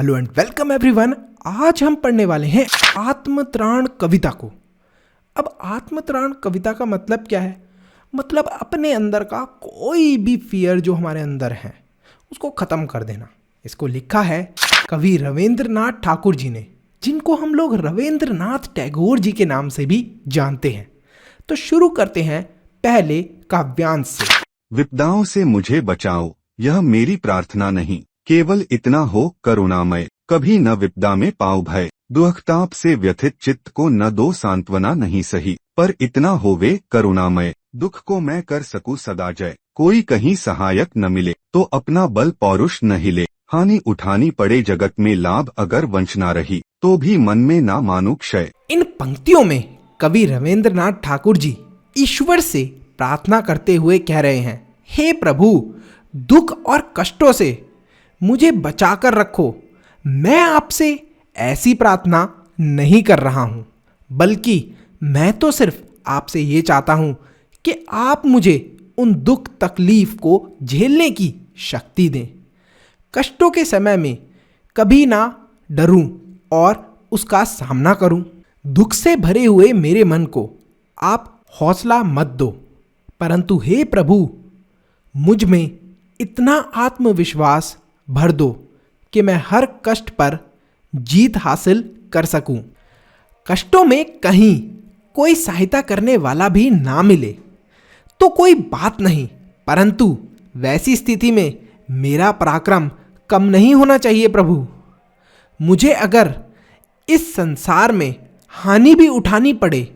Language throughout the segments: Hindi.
Hello and welcome everyone. आज हम पढ़ने वाले हैं आत्मत्राण कविता को। अब आत्मत्राण कविता का मतलब क्या है? मतलब अपने अंदर का कोई भी फियर जो हमारे अंदर है उसको ख़त्म कर देना। इसको लिखा है कवि रविंद्रनाथ ठाकुर जी ने, जिनको हम लोग रविंद्रनाथ टैगोर जी के नाम से भी जानते हैं। तो शुरू करते हैं पहले काव्यांश से। विपदाओं से मुझे बचाओ, यह मेरी प्रार्थना नहीं, केवल इतना हो करुणामय, कभी न विपदा में पाओ भय। दुखताप से व्यथित चित्त को न दो सांत्वना नहीं सही, पर इतना होवे करुणामय, दुख को मैं कर सकूं सदा जय। कोई कहीं सहायक न मिले तो अपना बल पौरुष न हिले, हानि उठानी पड़े जगत में लाभ अगर वंचना रही, तो भी मन में ना मानू क्षय। इन पंक्तियों में कवि रविंद्रनाथ ठाकुर जी ईश्वर से प्रार्थना करते हुए कह रहे हैं, हे प्रभु, दुख और कष्टों से मुझे बचाकर रखो। मैं आपसे ऐसी प्रार्थना नहीं कर रहा हूं, बल्कि मैं तो सिर्फ आपसे ये चाहता हूं कि आप मुझे उन दुख तकलीफ को झेलने की शक्ति दें। कष्टों के समय में कभी ना डरूं और उसका सामना करूं। दुख से भरे हुए मेरे मन को आप हौसला मत दो, परंतु हे प्रभु, मुझ में इतना आत्मविश्वास भर दो कि मैं हर कष्ट पर जीत हासिल कर सकूं। कष्टों में कहीं कोई सहायता करने वाला भी ना मिले तो कोई बात नहीं, परंतु वैसी स्थिति में मेरा पराक्रम कम नहीं होना चाहिए प्रभु। मुझे अगर इस संसार में हानि भी उठानी पड़े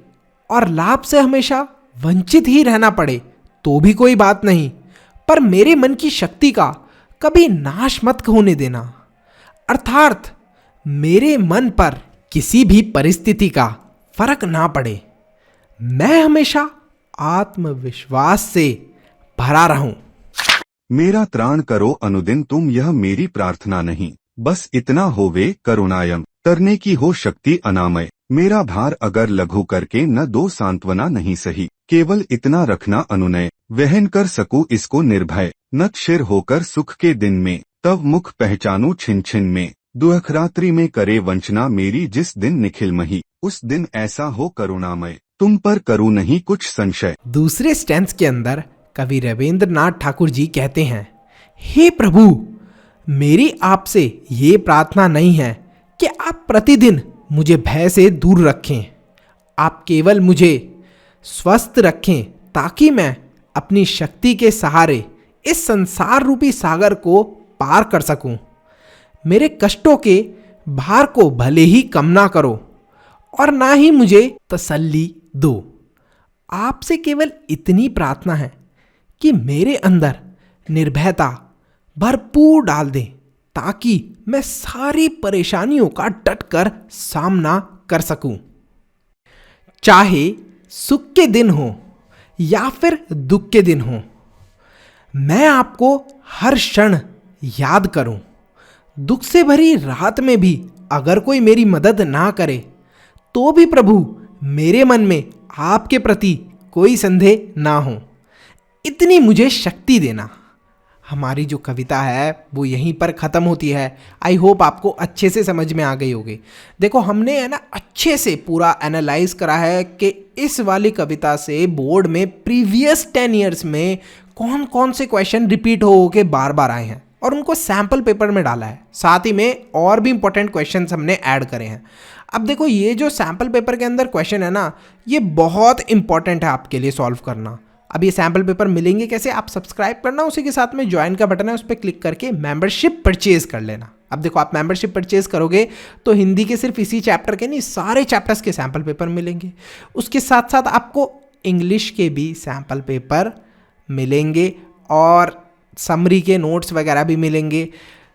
और लाभ से हमेशा वंचित ही रहना पड़े तो भी कोई बात नहीं, पर मेरे मन की शक्ति का कभी नाश मत होने देना। अर्थात मेरे मन पर किसी भी परिस्थिति का फर्क ना पड़े, मैं हमेशा आत्मविश्वास से भरा रहूं। मेरा त्राण करो अनुदिन तुम, यह मेरी प्रार्थना नहीं, बस इतना होवे करुणायम, तरने की हो शक्ति अनामय। मेरा भार अगर लघु करके न दो सांत्वना नहीं सही, केवल इतना रखना अनुनय, वहन कर सकूं इसको निर्भय। न क्षीर होकर सुख के दिन में, तब मुख पहचानूं छिन छिन में। दुख रात्रि में करे वंचना मेरी, जिस दिन निखिल मही, उस दिन ऐसा हो करुणामय, तुम पर करूं नहीं कुछ संशय। दूसरे स्टैंस के अंदर कवि रविंद्रनाथ ठाकुर जी कहते हैं, हे प्रभु, मेरी आपसे ये प्रार्थना नहीं है कि आप प्रतिदिन मुझे भय से दूर रखें। आप केवल मुझे स्वस्थ रखें ताकि मैं अपनी शक्ति के सहारे इस संसार रूपी सागर को पार कर सकूं। मेरे कष्टों के भार को भले ही कम ना करो और ना ही मुझे तसल्ली दो। आपसे केवल इतनी प्रार्थना है कि मेरे अंदर निर्भयता भरपूर डाल दें, ताकि मैं सारी परेशानियों का डटकर सामना कर सकूं। चाहे सुख के दिन हो या फिर दुख के दिन हो, मैं आपको हर क्षण याद करूं। दुख से भरी रात में भी अगर कोई मेरी मदद ना करे तो भी प्रभु, मेरे मन में आपके प्रति कोई संदेह ना हो, इतनी मुझे शक्ति देना। हमारी जो कविता है वो यहीं पर ख़त्म होती है। आई होप आपको अच्छे से समझ में आ गई होगी। देखो, हमने है ना अच्छे से पूरा एनालाइज करा है कि इस वाली कविता से बोर्ड में प्रीवियस 10 ईयर्स में कौन कौन से क्वेश्चन रिपीट हो के बार बार आए हैं और उनको सैम्पल पेपर में डाला है। साथ ही में और भी इंपॉर्टेंट क्वेश्चन हमने ऐड करे हैं। अब देखो, ये जो सैम्पल पेपर के अंदर क्वेश्चन है ना, ये बहुत इंपॉर्टेंट है आपके लिए सॉल्व करना। अब ये सैम्पल पेपर मिलेंगे कैसे? आप सब्सक्राइब करना, उसी के साथ में ज्वाइन का बटन है, उस पर क्लिक करके मेंबरशिप परचेज कर लेना। अब देखो, आप मेंबरशिप परचेज करोगे तो हिंदी के सिर्फ इसी चैप्टर के नहीं, सारे चैप्टर्स के सैम्पल पेपर मिलेंगे। उसके साथ साथ आपको इंग्लिश के भी सैम्पल पेपर मिलेंगे और समरी के नोट्स वगैरह भी मिलेंगे।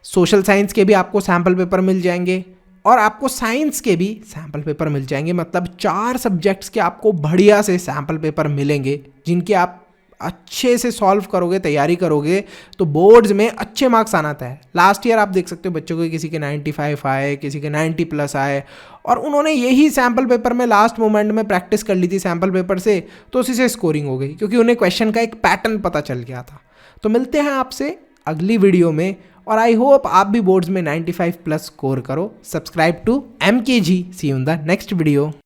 सोशल साइंस के भी आपको सैम्पल पेपर मिल जाएंगे और आपको साइंस के भी सैम्पल पेपर मिल जाएंगे। मतलब 4 सब्जेक्ट्स के आपको बढ़िया से सैम्पल पेपर मिलेंगे, जिनके आप अच्छे से सॉल्व करोगे, तैयारी करोगे तो बोर्ड्स में अच्छे मार्क्स आना है। लास्ट ईयर आप देख सकते हो बच्चों को किसी के 95 आए, किसी के 90+ आए, और उन्होंने यही सैम्पल पेपर में लास्ट मोमेंट में प्रैक्टिस कर ली थी सैम्पल पेपर से, तो उसी से स्कोरिंग हो गई, क्योंकि उन्हें क्वेश्चन का एक पैटर्न पता चल गया था। तो मिलते हैं आपसे अगली वीडियो में और आई होप आप भी बोर्ड्स में 95 प्लस स्कोर करो। Subscribe to MKG। See you in the next video.